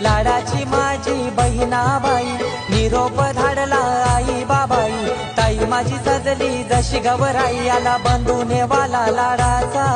लाडाची माझी बहिणाबाई, निरोप धाडला आई बाबाई, ताई माझी सजली जशी गवराई, आला बंधूने वाला लाडाचा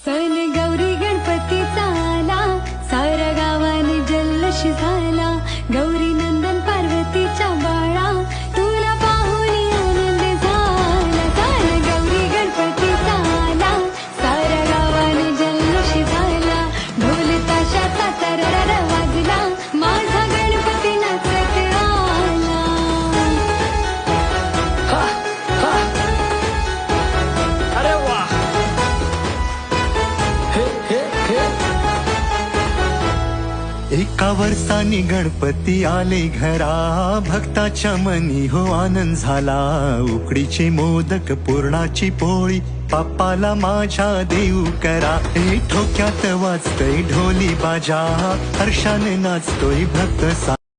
सण गौरी गणपतीचा आला, साऱ्या गावाने जल्लोष झाला. गौरी नंदन पार्वतीच्या बाळा, तुला पाहुणी आनंद झाला. सण गौरी गणपतीचा आला, साऱ्या गावाने जल्लोष झाला. ढोल ताशाचा तरर वाजला, माझा गणपती नाचत आला. अरे वा, एका वर्षानी गणपती आले घरा, भक्ताच्या मनी हो आनंद झाला. उकडीचे मोदक पुरणाची पोळी, बाप्पाला माझ्या देऊ करा. ठोक्यात वाजतोय ढोली बाजा, हर्षाने नाचतोय भक्त सा.